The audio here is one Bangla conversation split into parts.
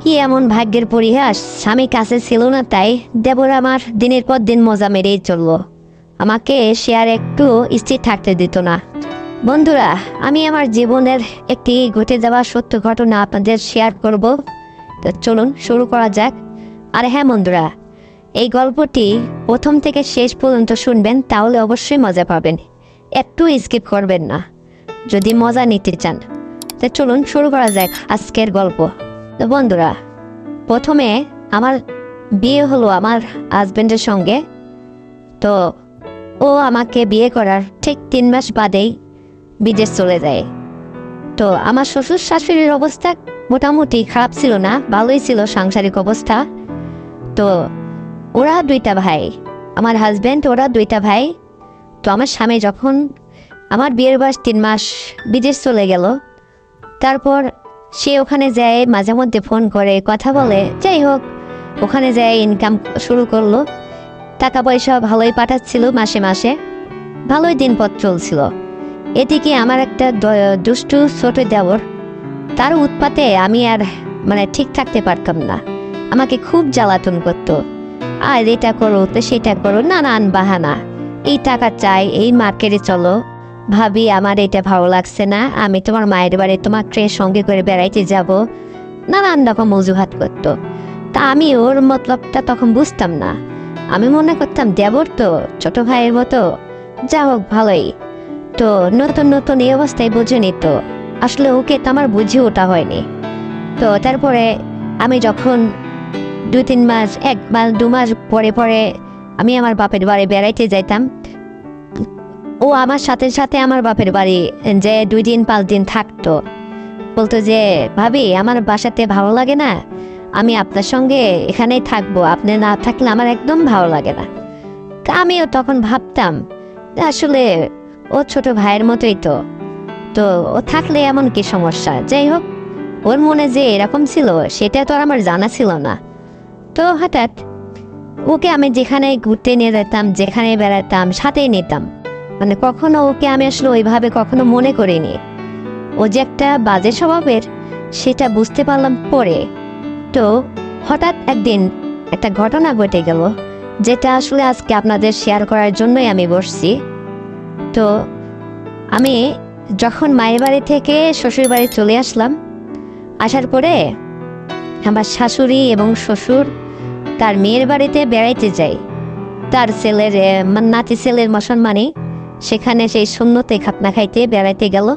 কি এমন ভাগ্যের পরিহাস, স্বামী কাছে ছিল না তাই দেবর আমার দিনের পর দিন মজা মেরেই চলল। আমাকে সে আর একটু স্থির থাকতে দিত না। বন্ধুরা, আমি আমার জীবনের একটি ঘটে যাওয়া সত্য ঘটনা আপনাদের শেয়ার করব। তো চলুন শুরু করা যাক। আর হ্যাঁ বন্ধুরা, এই গল্পটি প্রথম থেকে শেষ পর্যন্ত শুনবেন, তাহলে অবশ্যই মজা পাবেন। একটু স্কিপ করবেন না যদি মজা নিতে চান। তো চলুন শুরু করা যাক আজকের গল্প। তো বন্ধুরা, প্রথমে আমার বিয়ে হলো আমার হাজবেন্ডের সঙ্গে। তো ও আমাকে বিয়ে করার ঠিক 3 মাস বাদেই বিদেশ চলে যায়। তো আমার শ্বশুর শাশুড়ির অবস্থা মোটামুটি খারাপ ছিল না, ভালোই ছিল সাংসারিক অবস্থা। তো ওরা 2টা ভাই, আমার হাজবেন্ড ওরা 2টা ভাই। তো আমার স্বামী যখন আমার বিয়ের বয়স 3 মাস বিদেশ চলে গেল, তারপর সে ওখানে যায় মাঝে মধ্যে ফোন করে কথা বলে, যাই হোক ওখানে যায় ইনকাম শুরু করলো। টাকা পয়সা ভালোই পাঠাচ্ছিল, মাসে মাসে ভালোই দিনপথ চলছিল। এদিকে আমার একটা দুষ্টু ছোট দেওর, তার উৎপাতে আমি আর ঠিক থাকতে পারতাম না। আমাকে খুব জ্বালাতন করতো, আর এটা করো তো সেটা করো, নানান বাহানা। এই টাকা চাই, এই মার্কেটে চলো, ভাবি আমার এটা ভালো লাগছে না, আমি তোমার মায়ের বাড়ি তোমাকে সঙ্গে করে বেড়াইতে যাব, নানান রকম অজুহাত করতো। তা আমি ওর মতলবটা তখন বুঝতাম না। আমি মনে করতাম দেবর তো, ছোট ভাইয়ের মতো, যা হোক ভালোই। তো নতুন নতুন এই অবস্থায় বুঝিনি, তো আসলে ওকে তো আমার বুঝে ওঠা হয়নি। তো তারপরে আমি যখন 2-3 মাস 1 বা 2 মাস পরে পরে আমি আমার বাপের বাড়ি বেড়াইতে যাইতাম, ও আমার সাথে সাথে আমার বাপের বাড়ি যে 2 দিন 5 দিন থাকতো। বলতো যে ভাবি আমার বাসাতে ভালো লাগে না, আমি আপনার সঙ্গে এখানেই থাকবো, আপনি না থাকলে আমার একদম ভালো লাগে না। তা আমিও তখন ভাবতাম আসলে ও ছোট ভাইয়ের মতোই তো, তো ও থাকলে এমন কি সমস্যা। যাই হোক, ওর মনে যে এরকম ছিল সেটা তো আর আমার জানা ছিল না। তো হঠাৎ ওকে আমি যেখানে ঘুরতে নিয়ে যেতাম, যেখানে বেড়াতাম সাথেই নিতাম। কখনো ওকে আমি আসলে ওইভাবে কখনো মনে করিনি। ও যে একটা বাজে স্বভাবের সেটা বুঝতে পারলাম পরে। তো হঠাৎ একদিন একটা ঘটনা ঘটে গেল, যেটা আসলে আজকে আপনাদের শেয়ার করার জন্যই আমি বসছি। তো আমি যখন মায়ের বাড়ি থেকে শ্বশুর বাড়ি চলে আসলাম, আসার পরে আমার শাশুড়ি এবং শ্বশুর তার মেয়ের বাড়িতে বেড়াইতে যায়। তার ছেলের নাতি ছেলের মুসলমানি, সেখানে সেই সুন্নতে খাতনা খাইতে বেড়াইতে গেল।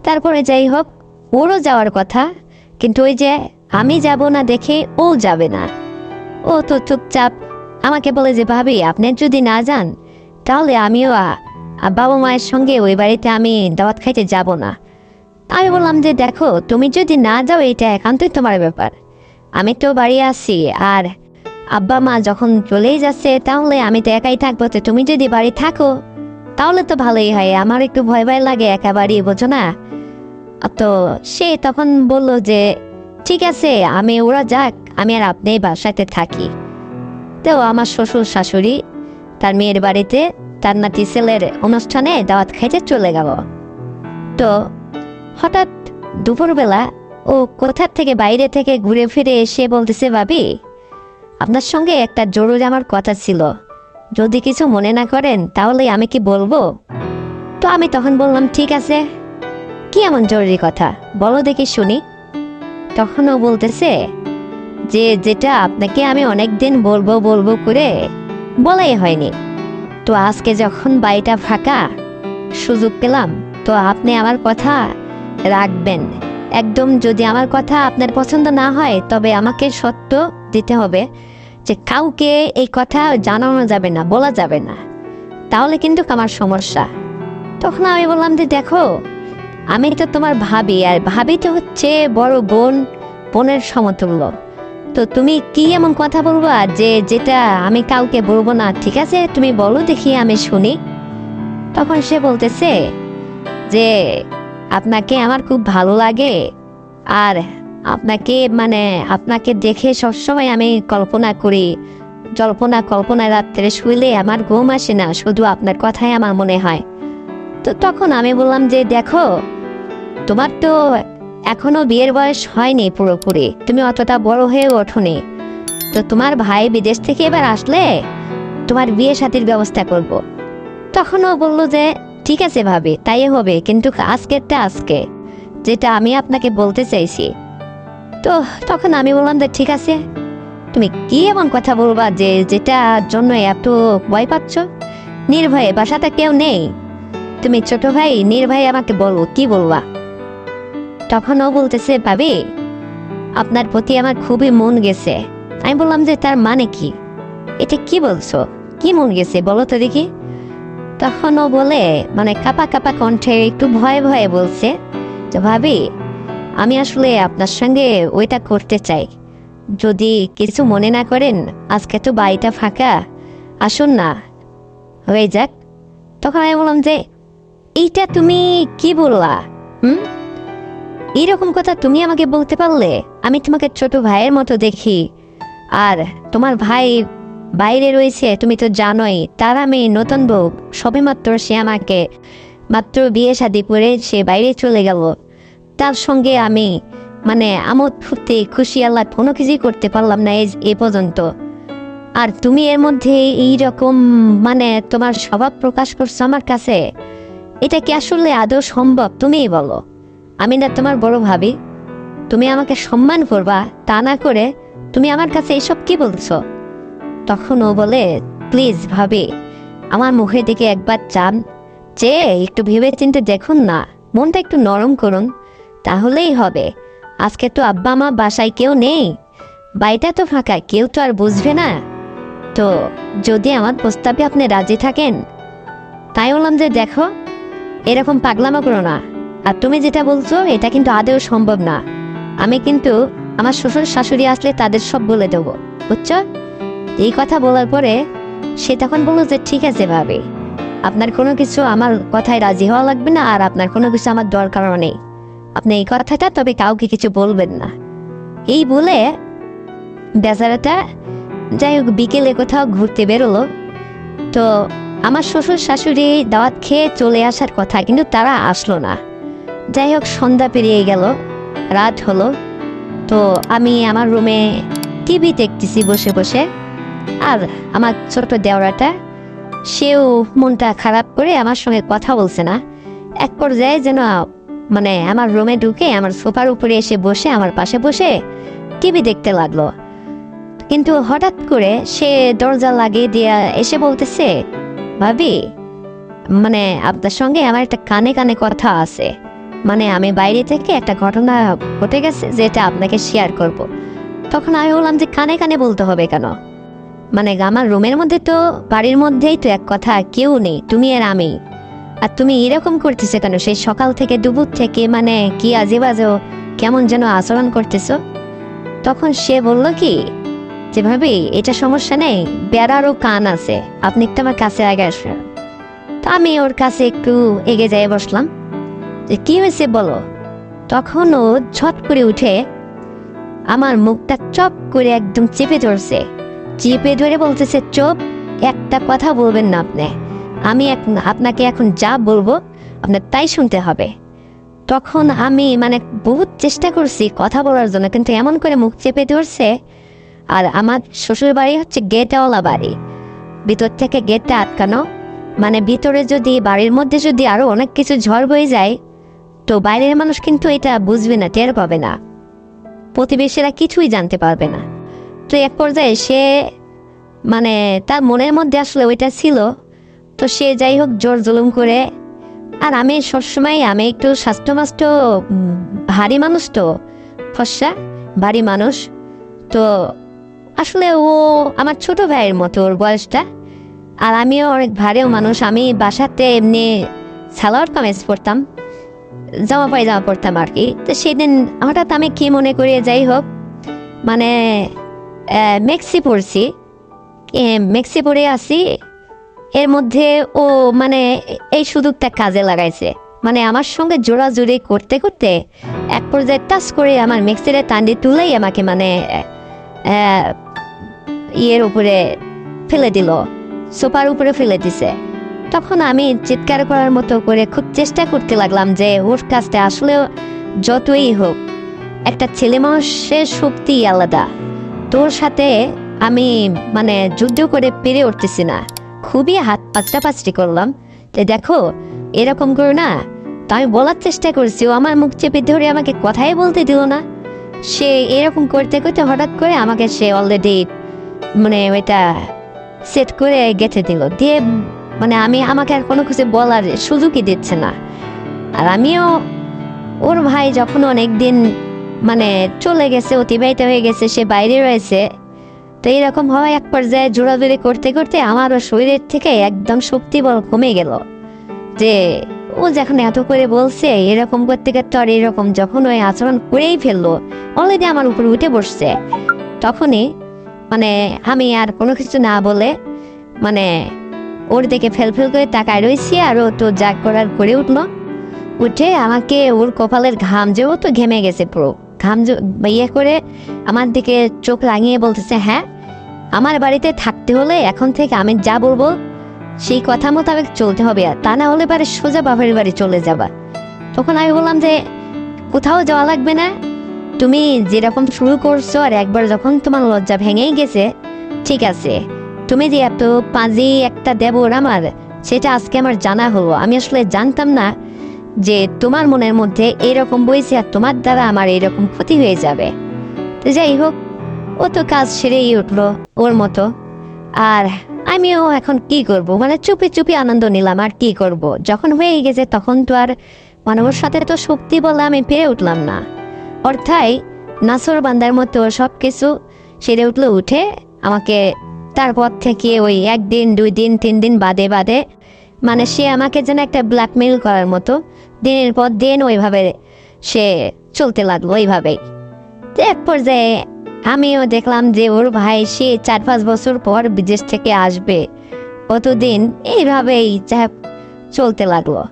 তারপরে যাই হোক ওরও যাওয়ার কথা, কিন্তু ওই যে আমি যাব না দেখে ও যাবে না। ও তো চুপচাপ আমাকে বলে যে ভাবি আপনি যদি না যান তাহলে আমিও বাবা মায়ের সঙ্গে ওই বাড়িতে আমি দাওয়াত খাইতে যাব না। আমি বললাম যে দেখো তুমি যদি না যাও এটা একান্তই তোমার ব্যাপার, আমি তো বাড়ি আছি, আর আব্বা মা যখন চলেই যাচ্ছে তাহলে আমি তো একাই থাকবো। তো তুমি যদি বাড়ি থাকো তাহলে তো ভালোই হয়, আমার একটু ভয় ভয় লাগে একা বাড়ি, বোঝো না। তো সে তখন বলল যে ঠিক আছে, আমি ওরা যাক, আমি আর আপনি বাসাতে থাকি। তো আমার শ্বশুর শাশুড়ি তার মেয়ের বাড়িতে তার নাতি ছেলের অনুষ্ঠানে দাওয়াত খাইতে চলে গেল। তো হঠাৎ দুপুরবেলা ও কোথার থেকে বাইরে থেকে ঘুরে ফিরে এসে বলতেছে ভাবি আপনার সঙ্গে একটা জরুরি আমার কথা ছিল, যদি কিছু মনে না করেন তাহলে আমি কি বলবো। তো আমি তখন বললাম ঠিক আছে, কি এমন জরুরি কথা বলো দেখি শুনি। তখন ও বলতেছে যে যেটা আপনাকে আমি অনেকদিন বলবো বলবো করে বলাই হয়নি, তো আজকে যখন বাড়িটা ফাঁকা সুযোগ পেলাম, তো আপনি আমার কথা রাখবেন একদম। যদি আমার কথা আপনার পছন্দ না হয় তবে আমাকে সত্য দিতে হবে যে কাউকে এই কথা জানানো যাবে না, বলা যাবে না, তাহলে কিন্তু আমার সমস্যা। তখন আমি বললাম যে দেখো আমি তো তোমার ভাবি, আর ভাবি তো হচ্ছে বড় বোন, বোনের সমতুল্য। তো তুমি কি এমন কথা বলবা যে যেটা আমি কাউকে বলবো না, ঠিক আছে তুমি বলো দেখি আমি শুনি। তখন সে বলতেছে যে আপনাকে আমার খুব ভালো লাগে, আর আপনাকে দেখে সবসময় আমি কল্পনা করি, কল্পনায় রাত্রে শুইলে আমার ঘুম আসে না, শুধু আপনার কথাই আমার মনে হয়। তো তখন আমি বললাম যে দেখো তোমার তো এখনো বিয়ের বয়স হয়নি পুরোপুরি, তুমি অতটা বড় হয়ে ওঠোনি। তো তোমার ভাই বিদেশ থেকে এবার আসলে তোমার বিয়ে শাদীর ব্যবস্থা করব। তখন ও বললো যে ঠিক আছে ভাবি, তাই হবে, কিন্তু আজকেরটা আজকে, যেটা আমি আপনাকে বলতে চাইছি। তো তখন আমি বললাম যে ঠিক আছে, তুমি কি এমন কথা বলবা যে যেটার জন্য এত ভয় পাচ্ছ? নির্ভয়ে, বাসাতে কেউ নেই, তুমি ছোট ভাই, নির্ভয়ে আমাকে বলো কি বলবা। তখন ও বলতেছে ভাবি, আপনার প্রতি আমার খুবই মন গেছে। আমি বললাম যে তার মানে কি, এটা কি বলছো, কি মন গেছে বলো তো দেখি। তখন ও বলে, মানে কাপা কাপা কণ্ঠে একটু ভয়ে ভয়ে বলছে যে ভাবি, আমি আসলে আপনার সঙ্গে ওইটা করতে চাই, যদি কিছু মনে না করেন, আজকে তো বাড়িটা ফাঁকা, আসুন না, হয়ে যাক। তখন আমি বললাম যে এইটা তুমি কি বললা? এইরকম কথা তুমি আমাকে বলতে পারলে? আমি তোমাকে ছোট ভাইয়ের মতো দেখি, আর তোমার ভাই বাইরে রয়েছে, তুমি তো জানোই, তার আমি নতুন বউ, সবে মাত্র সে আমাকে মাত্র বিয়ে শাদী করে সে বাইরে চলে গেল, তার সঙ্গে আমি মানে আমোদ ফুর্তি খুশি আল্লাহ কোনো কিছুই করতে পারলাম না এ পর্যন্ত। আর তুমি এর মধ্যে এইরকম মানে তোমার স্বভাব প্রকাশ করছো আমার কাছে, এটা কি আসলে আদৌ সম্ভব? তুমিই বলো, আমি না তোমার বড় ভাবি, তুমি আমাকে সম্মান করবা, তা না করে তুমি আমার কাছে এসব কি বলছো? তখন ও বলে, প্লিজ ভাবি, আমার মুখের দিকে একবার চান, যে একটু ভেবে চিন্তে দেখুন না, মনটা একটু নরম করুন, তাহলেই হবে। আজকে তো আব্বা মা বাসায় কেউ নেই, বাড়িটা তো ফাঁকা, কেউ তো আর বুঝবে না। তো যদি আমার প্রস্তাবে আপনি রাজি থাকেন, তাই বললাম যে দেখো, এরকম পাগলামো করো না, আর তুমি যেটা বলছো এটা কিন্তু আদেও সম্ভব না। আমি কিন্তু আমার শ্বশুর শাশুড়ি আসলে তাদের সব বলে দেবো, বুঝছো? এই কথা বলার পরে সে তখন বললো যে ঠিক আছে ভাবি, আপনার কোনো কিছু আমার কথায় রাজি হওয়া লাগবে না, আর আপনার কোনো কিছু আমার দরকারও নেই, আপনি এই কথাটা তবে কাউকে কিছু বলবেন না। এই বলে বেচারাটা যাই হোক বিকেলে কোথাও ঘুরতে বেরোলো। তো আমার শ্বশুর শাশুড়ি দাওয়াত খেয়ে চলে আসার কথা, কিন্তু তারা আসলো না। যাই হোক সন্ধ্যা পেরিয়ে গেল, রাত হলো। তো আমি আমার রুমে টিভি দেখতেছি বসে বসে, আর আমার ছোট দেওরাটা সেও মনটা খারাপ করে আমার সঙ্গে কথা বলছে না। এক পর্যায়ে যেন মানে আমার রুমে ঢুকে আমার সোফার উপরে এসে বসে আমার পাশে বসে টিভি দেখতে লাগলো। কিন্তু হঠাৎ করে সে দরজা লাগিয়ে দিয়ে এসে বলতেছে, ভাবি, মানে আপনার সঙ্গে আমার একটা কানে কানে কথা আছে, মানে আমি বাইরে থেকে একটা ঘটনা ঘটে গেছে যেটা আপনাকে শেয়ার করব। তখন আমি বললাম যে কানে কানে বলতে হবে কেন, মানে আমার রুমের মধ্যে তো বাড়ির মধ্যেই তো এক কথা, কেউ নেই, তুমি আর আমি, আর তুমি এরকম করতেছো কেন? সেই সকাল থেকে দুপুর থেকে মানে কি আজে বাজে কেমন যেন আচরণ করতেছো। তখন সে বলল কি যে ভাবি, এটা সমস্যা নেই, বেড়ারও কান আছে, আপনি একটু আমার কাছে আগে আসবেন। তো আমি ওর কাছে একটু এগিয়ে যাই বসলাম, যে কি হয়েছে বলো। তখন ও ঝট করে উঠে আমার মুখটা চপ করে একদম চেপে ধরছে, চেপে ধরে বলতেছে, চুপ, একটা কথা বলবেন না আপনি, আমি আপনাকে এখন যা বলবো আপনার তাই শুনতে হবে। তখন আমি মানে বহুত চেষ্টা করছি কথা বলার জন্য, কিন্তু এমন করে মুখ চেপে ধরছে। আর আমার শ্বশুর বাড়ি হচ্ছে গেটওয়ালা বাড়ি, ভিতর থেকে গেটটা আটকানো, মানে ভিতরে যদি বাড়ির মধ্যে যদি আরো অনেক কিছু ঝড় বয়ে যায় তো বাইরের মানুষ কিন্তু এটা বুঝবে না, টের পাবে না, প্রতিবেশীরা কিছুই জানতে পারবে না। তো এক পর্যায়ে সে মানে তার মনের মধ্যে আসলে ওইটা ছিল, তো সে যাই হোক জোর জুলুম করে। আর আমি সবসময় আমি একটু স্বাস্থ্যমাস্ত ভারী মানুষ, তো ফর্সা ভারী মানুষ, তো আসলে ও আমার ছোট ভাইয়ের মতো ওর বয়সটা, আর আমিও অনেক ভারীও মানুষ। আমি বাসাতে এমনি সালোয়ার কামিজ পরতাম, জামা পায়জামা পরতাম আর কি। তো সেদিন হঠাৎ আমি কি মনে করি, যাই হোক মানে মেক্সি পরছি, মেক্সি পরে আসি, এর মধ্যে ও মানে এই সুযোগটা কাজে লাগাইছে, মানে আমার সঙ্গে জোড়াজুড়ি করতে করতে এক পর্যায়ে টাচ করে আমার মেক্সিরে টান্ডি তুলেই আমাকে মানে ইয়ের উপরে ফেলে দিল, সোফার উপরে ফেলে দিছে। তখন আমি চিৎকার করার মতো করে খুব চেষ্টা করতে লাগলাম যে ওর কাছটা আসলেও যতই হোক একটা ছেলে মানুষের শক্তি আলাদা। তোর সাথে আমি মানে যুদ্ধ করে পেরে উঠতেছি না, খুবই হাত পাচড়াপাচড়ি করলাম যে দেখো এরকম করো না। তো আমি বলার চেষ্টা করছি, ও আমার মুখ চেপে ধরে আমাকে কথাই বলতে দিল না। সে এরকম করতে করতে হঠাৎ করে আমাকে সে অলরেডি মানে ওইটা সেট করে গেঁথে দিল দিয়ে, মানে আমাকে আর কোনো কিছু বলার সুযোগই দিচ্ছে না। আর আমিও ওর ভাই যখন অনেক দিন মানে চলে গেছে, অতিবাহিত হয়ে গেছে, সে বাইরে রয়েছে, তো এইরকম হয় এক পর্যায়ে জোড়াজোড়ি করতে করতে আমারও শরীরের থেকে একদম শক্তি বল কমে গেল। যে ও যখন এত করে বলছে এরকম করতে করতে আর এরকম যখন ওই আচরণ করেই ফেললো, অলরেডি আমার উপর উঠে বসছে, তখনই মানে আমি আর কোনো কিছু না বলে মানে ওর দিকে ফেল করে তাকায় রয়েছি। আর ও তো যা করার করে উঠলো, উঠে আমাকে ওর কপালের ঘাম যে ও তো ঘেমে গেছে পুরো ঘাম ইয়ে করে আমার দিকে চোখ রাঙিয়ে বলতেছে, হ্যাঁ আমার বাড়িতে থাকতে হলে এখন থেকে আমি যা বলবো সেই কথা মোতাবেক চলতে হবে, আর তা না হলে পারে সোজা বাপের বাড়ি চলে যাবা। তখন আমি বললাম যে কোথাও যাওয়া লাগবে না, তুমি যেরকম শুরু করছো আর একবার যখন তোমার লজ্জা ভেঙেই গেছে, ঠিক আছে, তুমি যে এত পাজি একটা দেবর আমার, সেটা আজকে আমার জানা হলো। আমি আসলে জানতাম না যে তোমার মনের মধ্যে এরকম বইছে আর তোমার দ্বারা আমার এরকম ক্ষতি হয়ে যাবে। তো যাই হোক, ও তো কাজ সেরেই উঠলো ওর মতো, আর আমিও এখন কি করব, মানে চুপি চুপি আনন্দ নিলাম। আর কি করব, যখন হয়ে গেছে তখন তো আর মানবের সাথে তো শক্তি বলে আমি পেরে উঠলাম না। অর্থাৎ নাসর বান্দার মতো সব কিছু সেরে উঠলো, উঠে আমাকে তারপর থেকে ওই একদিন 2 দিন 3 দিন বাদে বাদে মানে সে আমাকে যেন একটা ব্ল্যাকমেল করার মতো দিনের পর দিন ওইভাবে সে চলতে লাগলো ওইভাবেই। তো এক পর্যায়ে আমিও দেখলাম যে ওর ভাই সে 4-5 বছর পর বিদেশ থেকে আসবে, কতদিন এইভাবেই চলতে লাগলো।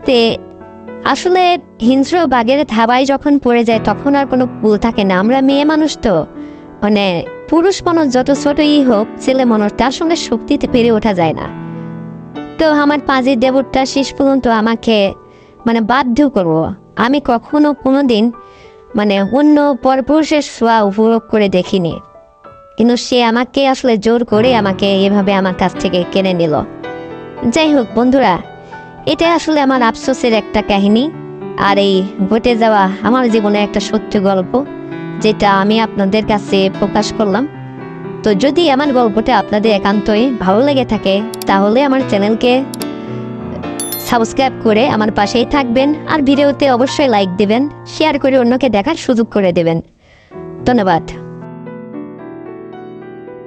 তে আসলে হিংস্র বাঘের থাবায় যখন পড়ে যায় তখন আর কোনো ভুল থাকে না। আমরা মেয়ে মানুষ তো, মানে পুরুষ মানুষ যত ছোটই হোক, ছেলে মানুষ তার সঙ্গে শক্তিতে পেরে ওঠা যায় না। তো আমার পাঁচের দেবরটা শেষ পর্যন্ত আমাকে মানে বাধ্য করবো। আমি কখনো কোনোদিন মানে অন্য পরপুরুষের ছোঁয়া উপভোগ করে দেখিনি, কিন্তু সে আমাকে আসলে জোর করে আমাকে এভাবে আমার কাছ থেকে কেড়ে নিল। যাই হোক বন্ধুরা, এটা আসলে আমার আফসোসের একটা কাহিনী, আর এই ঘটে যাওয়া আমার জীবনের একটা সত্য গল্প, যেটা আমি আপনাদের কাছে প্রকাশ করলাম। তো যদি আমার গল্পটা আপনাদের একান্তই ভালো লেগে থাকে তাহলে আমার চ্যানেলকে সাবস্ক্রাইব করে আমার পাশেই থাকবেন, আর ভিডিওতে অবশ্যই লাইক দিবেন, শেয়ার করে অন্যকে দেখার সুযোগ করে দেবেন। ধন্যবাদ।